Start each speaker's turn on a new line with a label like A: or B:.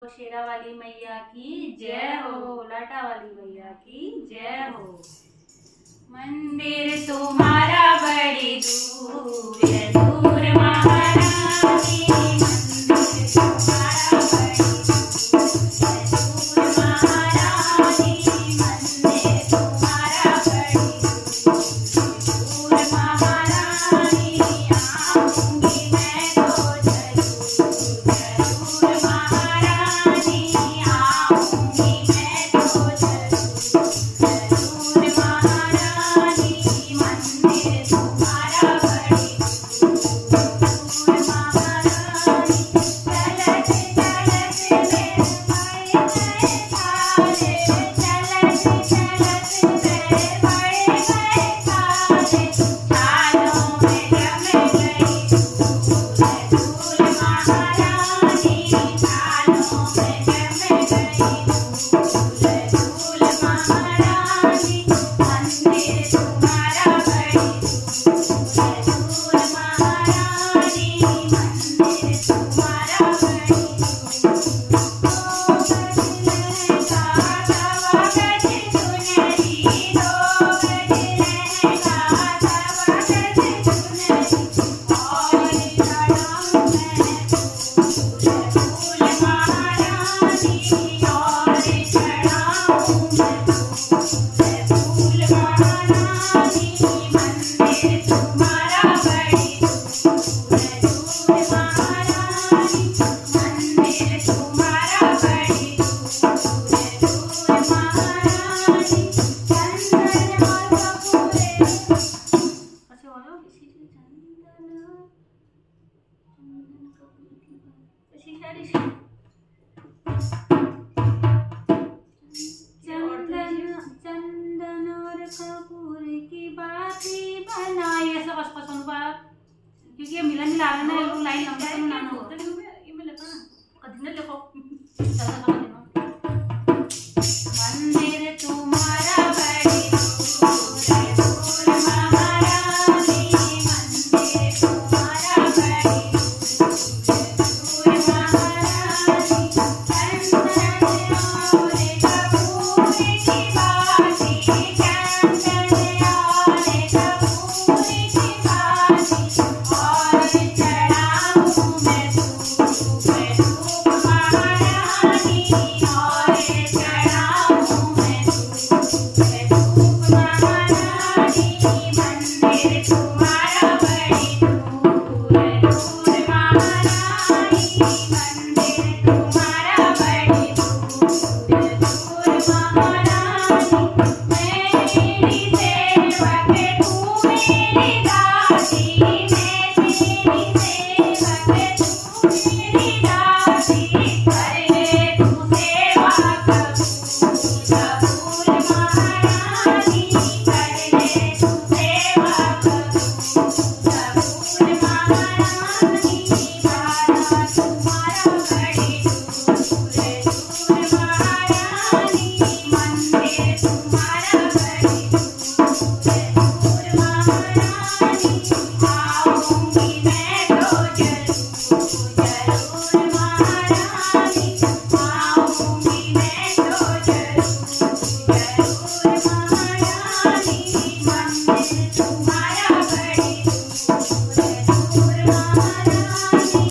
A: शेरा वाली मैया की जय हो, लाटा वाली मैया की जय हो। मंदिर तुम्हारा बड़ी दूर है, दूर महारानी। मंदिर तुम्हारा बड़ी दूर है, दूर महारानी। मंदिर तुम्हारा बड़ी दूर महारानी। आऊंगी मैं तो जरूर जरूर महारानी। आऊंगी मैं तो जरूर जरूर महारानी। मंदिर तुम्हारा बड़ी दूर महारानी। चलत चलत मेरे बड़े गए तारे, चलत चलत मेरे बड़े गए तारे। तारों में रम गई धूल धूल महारानी। तारों में रम गई धूल धूल महारानी। मंदिर तुम्हारा बड़ी दूर दूर महारानी। मंदिर तुम्हारा बड़ी दूर। दो गज लहंगा तवा गज चुनरी, दो गज लहंगा तवा गज चुनरी। और चढ़ाऊं मैं फूल फूल महारानी। और चढ़ाऊं मैं फूल महारानी। मंदिर तुम्हारा बड़ी दूर दूर महारानी। मंदिर तुम्हारा बड़ी दूर दूर महारानी। चंदन और कपूरे, अच्छा बोलो इसी से चंदन कपूर की बात इसी सारी चंदन और कपूर की बाती बनाई। ऐसा बस पसंद बा क्योंकि ये मिला मिला रहा है ना, लोग लाइन लंबा ना होता है ये मैं लेता ना कभी ना लिखो चल